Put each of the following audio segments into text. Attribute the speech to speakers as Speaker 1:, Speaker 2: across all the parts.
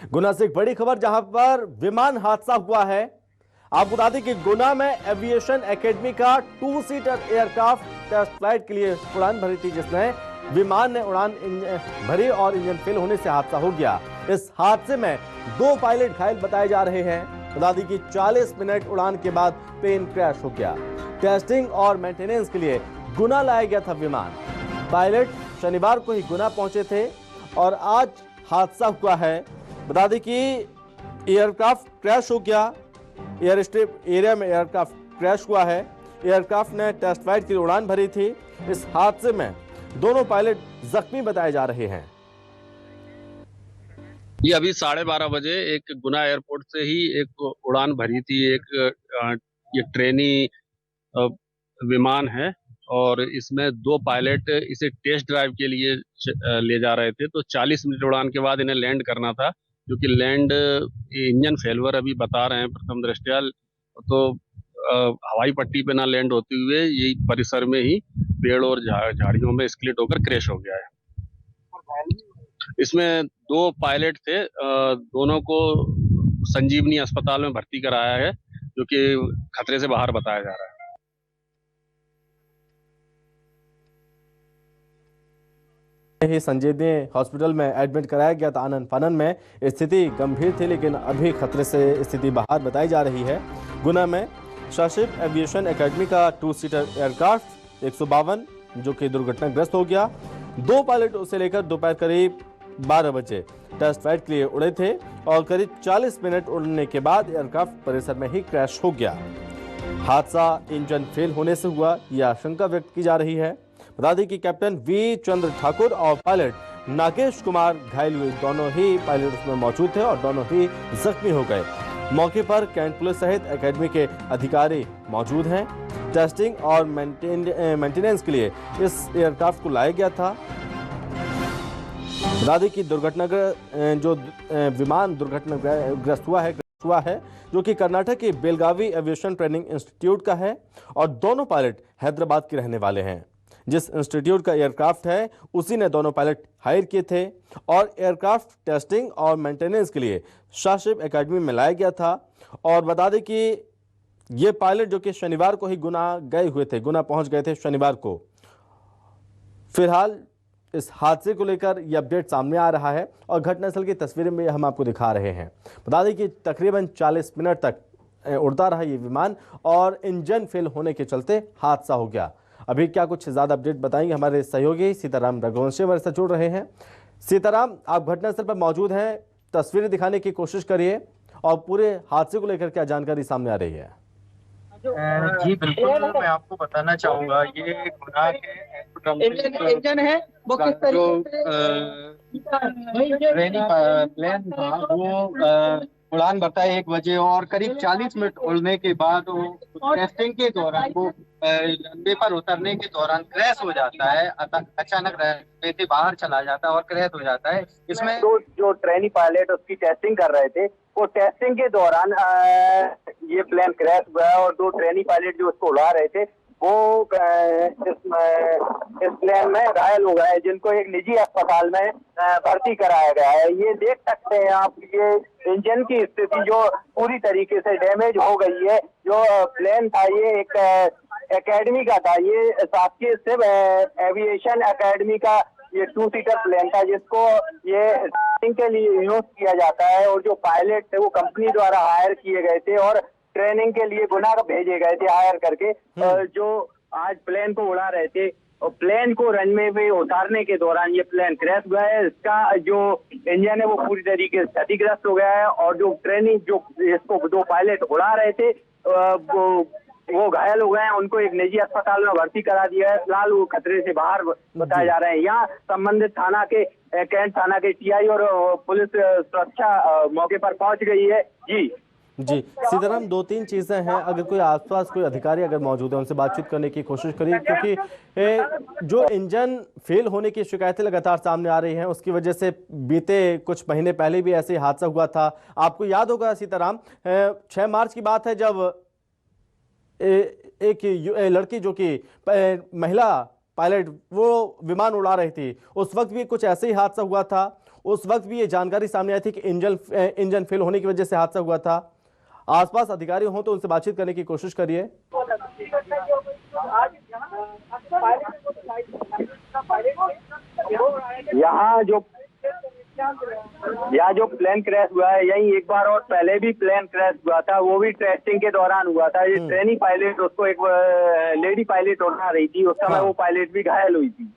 Speaker 1: गुना से एक बड़ी खबर जहां पर विमान हादसा हुआ है। आपको बता दें कि गुना में एविएशन एकेडमी का 2 सीटर एयरक्राफ्ट टेस्ट फ्लाइट के लिए उड़ान भरी थी, जिसमें विमान ने उड़ान भरी और इंजन फेल होने से हादसा हो गया। इस हादसे में 2 पायलट घायल बताए जा रहे हैं। बता दें कि 40 मिनट उड़ान के बाद प्लेन क्रैश हो गया। टेस्टिंग और मेंटेनेंस के लिए गुना लाया गया था विमान। पायलट शनिवार को ही गुना पहुंचे थे और आज हादसा हुआ है। बता दें कि एयरक्राफ्ट क्रैश हो गया। एयर स्ट्रिप एरिया में एयरक्राफ्ट क्रैश हुआ है। एयरक्राफ्ट ने टेस्ट फ्लाइट की उड़ान भरी थी। इस हादसे में दोनों पायलट जख्मी बताए जा रहे हैं।
Speaker 2: ये अभी 12:30 बजे एक गुना एयरपोर्ट से ही एक उड़ान भरी थी। ये ट्रेनी विमान है और इसमें 2 पायलट इसे टेस्ट ड्राइव के लिए ले जा रहे थे। तो 40 मिनट उड़ान के बाद इन्हें लैंड करना था, क्योंकि लैंड इंजन फेलवर अभी बता रहे हैं प्रथम दृष्टया। तो हवाई पट्टी पे ना लैंड होते हुए यही परिसर में ही पेड़ और झाड़ियों में स्प्लिट होकर क्रैश हो गया है। इसमें 2 पायलट थे, दोनों को संजीवनी अस्पताल में भर्ती कराया है, जो कि खतरे से बाहर बताया जा रहा है।
Speaker 1: ही संजीवनी हॉस्पिटल में एडमिट कराया गया था। आनन फानन में स्थिति गंभीर थी, लेकिन अभी खतरे से स्थिति बाहर बताई जा रही है। गुना में शासिब एविएशन एकेडमी का 2 सीटर एयरक्राफ्ट 152 जो कि दुर्घटनाग्रस्त हो गया। 2 पायलट उसे लेकर दोपहर करीब 12 बजे टेस्ट फ्लाइट के लिए उड़े थे और करीब 40 मिनट उड़ने के बाद एयरक्राफ्ट परिसर में ही क्रैश हो गया। हादसा इंजन फेल होने से हुआ, यह आशंका व्यक्त की जा रही है। बता दें कि कैप्टन वी चंद्र ठाकुर और पायलट नागेश कुमार घायल हुए। दोनों ही पायलट उसमें मौजूद थे और दोनों ही जख्मी हो गए। मौके पर कैंट पुलिस सहित एकेडमी के अधिकारी मौजूद हैं। टेस्टिंग और मेंटेनेंस के लिए इस एयरक्राफ्ट को लाया गया था। बता दें कि जो विमान दुर्घटनाग्रस्त हुआ है जो कि कर्नाटक के बेलगावी एविएशन ट्रेनिंग इंस्टीट्यूट का है और दोनों पायलट हैदराबाद के रहने वाले हैं। जिस इंस्टीट्यूट का एयरक्राफ्ट है उसी ने दोनों पायलट हायर किए थे और एयरक्राफ्ट टेस्टिंग और मेंटेनेंस के लिए शासिब एकेडमी में लाया गया था। और बता दें कि ये पायलट जो कि शनिवार को ही गुना गए हुए थे, गुना पहुंच गए थे शनिवार को। फिलहाल इस हादसे को लेकर यह अपडेट सामने आ रहा है और घटनास्थल की तस्वीरें में हम आपको दिखा रहे हैं। बता दें कि तकरीबन 40 मिनट तक उड़ता रहा ये विमान और इंजन फेल होने के चलते हादसा हो गया। अभी क्या कुछ ज्यादा अपडेट बताएंगे हमारे सहयोगी सीताराम रघुवंशी हमारे साथ जुड़ रहे हैं। सीताराम, आप घटनास्थल पर मौजूद हैं, तस्वीरें दिखाने की कोशिश करिए और पूरे हादसे को लेकर क्या जानकारी सामने आ रही है।
Speaker 3: जी बिल्कुल, मैं आपको बताना चाहूंगा ये गुना के इंजन है वो किस तरीके से ट्रेनिंग प्लेन था वो उड़ान भरता है 1 बजे और करीब 40 मिनट उड़ने के बाद वो टेस्टिंग के दौरान वो रनवे पर उतरने के दौरान क्रैश हो जाता है। अचानक रनवे से बाहर चला जाता है और क्रैश हो जाता है। इसमें जो ट्रेनी पायलट उसकी टेस्टिंग कर रहे थे, वो टेस्टिंग के दौरान ये प्लेन क्रैश हुआ है और 2 ट्रेनी पायलट जो उसको उड़ा रहे थे वो इस प्लेन में घायल हो गए, जिनको एक निजी अस्पताल में भर्ती कराया गया है। ये देख सकते हैं आप, ये इंजन की स्थिति जो पूरी तरीके से डैमेज हो गई है। जो प्लेन था ये एक एकेडमी का था, ये शासकीय सिविल एविएशन एकेडमी का ये 2 सीटर प्लेन था, जिसको ये टेस्टिंग के लिए यूज किया जाता है। और जो पायलट थे वो कंपनी द्वारा हायर किए गए थे और ट्रेनिंग के लिए गुना भेजे गए थे हायर करके, जो आज प्लेन को उड़ा रहे थे। और प्लेन को रनवे पे उतारने के दौरान ये प्लेन क्रैश हुआ है। इसका जो इंजन है वो पूरी तरीके से क्षतिग्रस्त हो गया है और जो ट्रेनिंग जो इसको 2 पायलट उड़ा रहे थे वो घायल हो गए हैं। उनको एक निजी अस्पताल में भर्ती करा दिया है। फिलहाल वो खतरे से बाहर बताए जा रहे हैं। यहाँ संबंधित थाना के कैंट थाना के टीआई और पुलिस सुरक्षा मौके पर पहुंच गई है। जी
Speaker 1: सीताराम, 2-3 चीजें हैं। अगर कोई आसपास कोई अधिकारी अगर मौजूद है उनसे बातचीत करने की कोशिश करिए, क्योंकि जो इंजन फेल होने की शिकायतें लगातार सामने आ रही हैं, उसकी वजह से बीते कुछ महीने पहले भी ऐसे हादसा हुआ था। आपको याद होगा सीताराम, 6 मार्च की बात है जब एक लड़की जो कि महिला पायलट वो विमान उड़ा रही थी, उस वक्त भी कुछ ऐसे ही हादसा हुआ था। उस वक्त भी ये जानकारी सामने आई थी कि इंजन फेल होने की वजह से हादसा हुआ था। आसपास अधिकारी हों तो उनसे बातचीत करने की कोशिश करिए।
Speaker 3: यहाँ जो प्लेन क्रैश हुआ है, यही एक बार और पहले भी प्लेन क्रैश हुआ था, वो भी टेस्टिंग के दौरान हुआ था। ये ट्रेनी पायलट, उसको एक लेडी पायलट उड़ा रही थी, उस समय वो पायलट भी घायल हुई थी।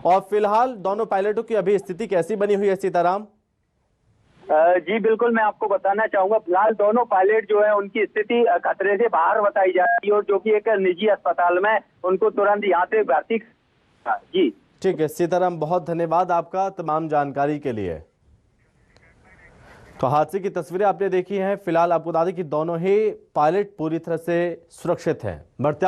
Speaker 1: और फिलहाल दोनों पायलटों की अभी स्थिति कैसी बनी हुई है सीताराम?
Speaker 3: जी बिल्कुल, मैं आपको बताना चाहूंगा, फिलहाल दोनों पायलट जो है उनकी स्थिति खतरे से बाहर बताई जा रही है, और जो कि एक निजी अस्पताल में उनको तुरंत यहाँ से भर्ती। जी
Speaker 1: ठीक है सीताराम, बहुत धन्यवाद आपका तमाम जानकारी के लिए। तो हादसे की तस्वीरें आपने देखी हैं। फिलहाल आपको बता दें कि दोनों ही पायलट पूरी तरह से सुरक्षित हैं। बढ़ते